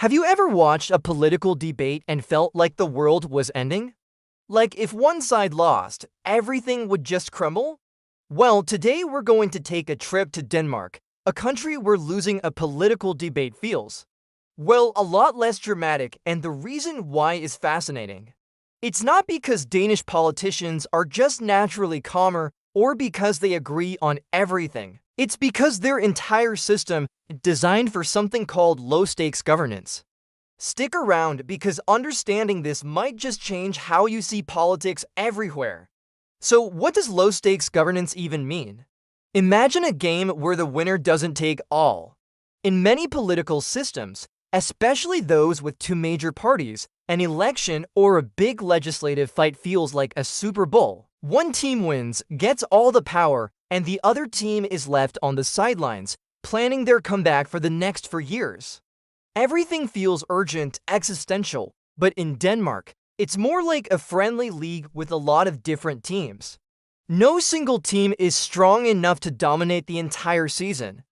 Have you ever watched a political debate and felt like the world was ending? Like if one side lost, everything would just crumble? Well, today we're going to take a trip to Denmark, a country where losing a political debate feels, well, a lot less dramatic, and the reason why is fascinating. It's not because Danish politicians are just naturally calmer or because they agree on everything. It's because their entire system is designed for something called low-stakes governance. Stick around because understanding this might just change how you see politics everywhere. So, what does low-stakes governance even mean? Imagine a game where the winner doesn't take all. In many political systems, especially those with two major parties, an election or a big legislative fight feels like a Super Bowl. One team wins, gets all the power, and the other team is left on the sidelines, planning their comeback for the next 4 years. Everything feels urgent, existential, but in Denmark, it's more like a friendly league with a lot of different teams. No single team is strong enough to dominate the entire season.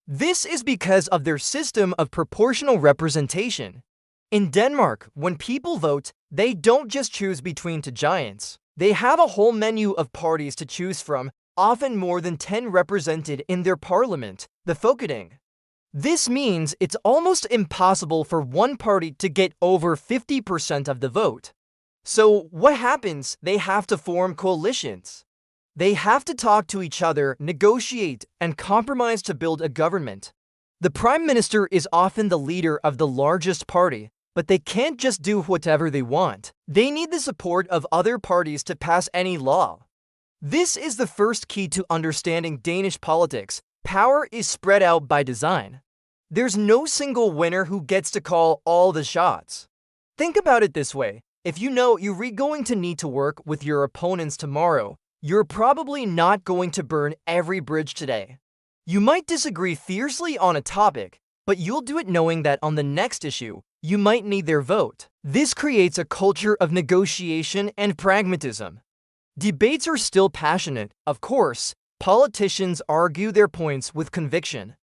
This is because of their system of proportional representation. In Denmark, when people vote, they don't just choose between two giants. They have a whole menu of parties to choose from, often more than 10 represented in their parliament, the Folketing. This means it's almost impossible for one party to get over 50% of the vote. So what happens? They have to form coalitions. They have to talk to each other, negotiate, and compromise to build a government. The prime minister is often the leader of the largest party, but they can't just do whatever they want. They need the support of other parties to pass any law. This is the first key to understanding Danish politics. Power is spread out by design. There's no single winner who gets to call all the shots. Think about it this way. If you know you're going to need to work with your opponents tomorrow, you're probably not going to burn every bridge today. You might disagree fiercely on a topic, but you'll do it knowing that on the next issue, you might need their vote. This creates a culture of negotiation and pragmatism. Debates are still passionate, of course. Politicians argue their points with conviction.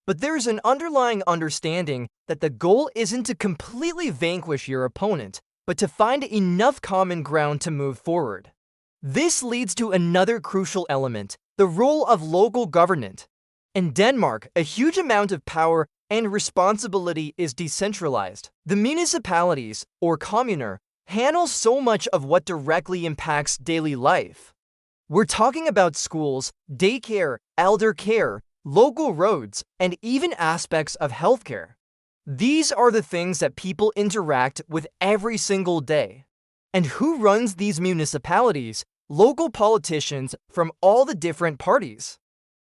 But there's an underlying understanding that the goal isn't to completely vanquish your opponent, but to find enough common ground to move forward. This leads to another crucial element, the role of local government. In Denmark, a huge amount of power and responsibility is decentralized. The municipalities, or kommuner, handle so much of what directly impacts daily life. We're talking about schools, daycare, elder care, local roads, and even aspects of healthcare. These are the things that people interact with every single day. And who runs these municipalities? Local politicians from all the different parties.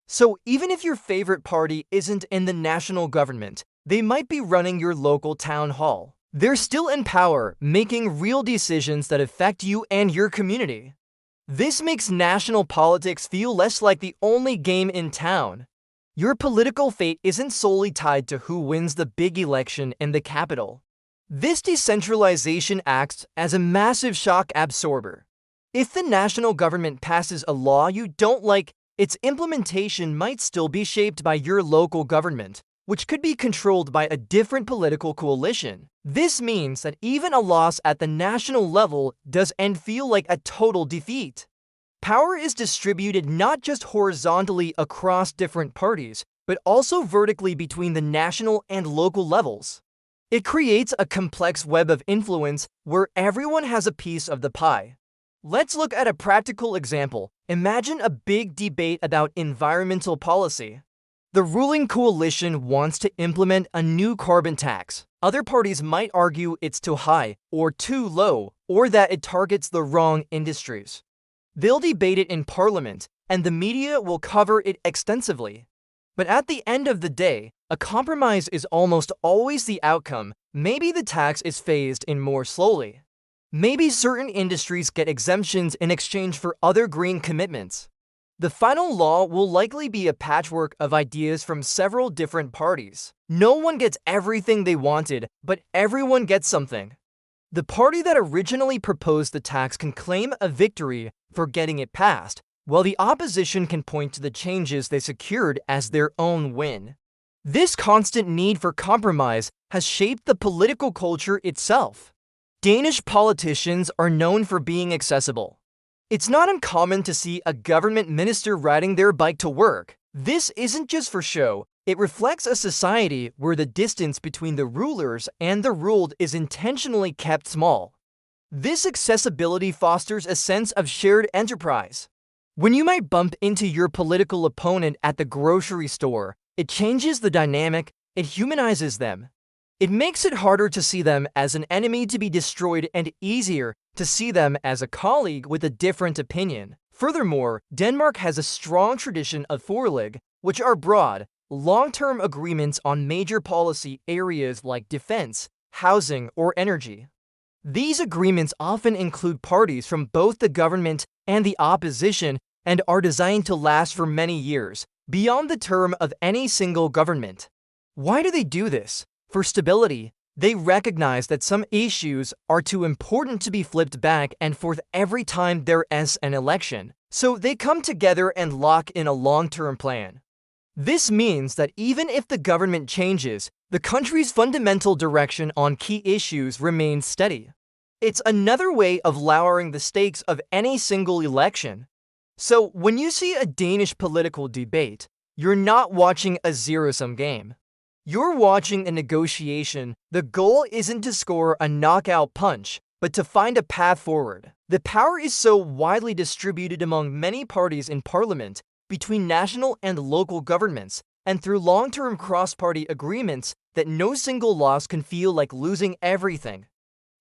So even if your favorite party isn't in the national government, they might be running your local town hall. They're still in power, making real decisions that affect you and your community. This makes national politics feel less like the only game in town. Your political fate isn't solely tied to who wins the big election in the capital. This decentralization acts as a massive shock absorber. If the national government passes a law you don't like, its implementation might still be shaped by your local government, which could be controlled by a different political coalition. This means that even a loss at the national level doesn't feel like a total defeat. Power is distributed not just horizontally across different parties, but also vertically between the national and local levels. It creates a complex web of influence where everyone has a piece of the pie. Let's look at a practical example. Imagine a big debate about environmental policy. The ruling coalition wants to implement a new carbon tax. Other parties might argue it's too high or too low, or that it targets the wrong industries. They'll debate it in parliament, and the media will cover it extensively. But at the end of the day, a compromise is almost always the outcome. Maybe the tax is phased in more slowly. Maybe certain industries get exemptions in exchange for other green commitments. The final law will likely be a patchwork of ideas from several different parties. No one gets everything they wanted, but everyone gets something. The party that originally proposed the tax can claim a victory for getting it passed, while the opposition can point to the changes they secured as their own win. This constant need for compromise has shaped the political culture itself. Danish politicians are known for being accessible. It's not uncommon to see a government minister riding their bike to work. This isn't just for show, it reflects a society where the distance between the rulers and the ruled is intentionally kept small. This accessibility fosters a sense of shared enterprise. When you might bump into your political opponent at the grocery store, it changes the dynamic, it humanizes them. It makes it harder to see them as an enemy to be destroyed and easier to see them as a colleague with a different opinion. Furthermore, Denmark has a strong tradition of forlig, which are broad, long-term agreements on major policy areas like defense, housing, or energy. These agreements often include parties from both the government and the opposition and are designed to last for many years, beyond the term of any single government. Why do they do this? For stability. They recognize that some issues are too important to be flipped back and forth every time there is an election, so they come together and lock in a long-term plan. This means that even if the government changes, the country's fundamental direction on key issues remains steady. It's another way of lowering the stakes of any single election. So when you see a Danish political debate, you're not watching a zero-sum game. You're watching a negotiation. The goal isn't to score a knockout punch, but to find a path forward. The power is so widely distributed among many parties in parliament, between national and local governments, and through long-term cross-party agreements that no single loss can feel like losing everything.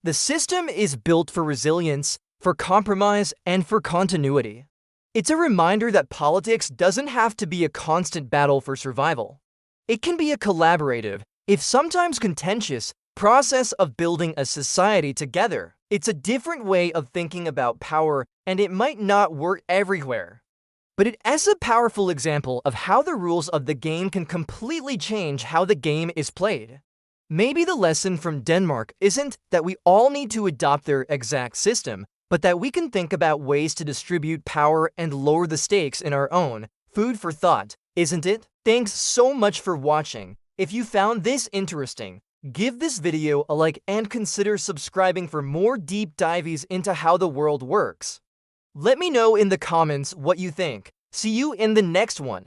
The system is built for resilience, for compromise, and for continuity. It's a reminder that politics doesn't have to be a constant battle for survival. It can be a collaborative, if sometimes contentious, process of building a society together. It's a different way of thinking about power, and it might not work everywhere. But it is a powerful example of how the rules of the game can completely change how the game is played. Maybe the lesson from Denmark isn't that we all need to adopt their exact system, but that we can think about ways to distribute power and lower the stakes in our own. Food for thought, isn't it? Thanks so much for watching. If you found this interesting, give this video a like and consider subscribing for more deep dives into how the world works. Let me know in the comments what you think. See you in the next one.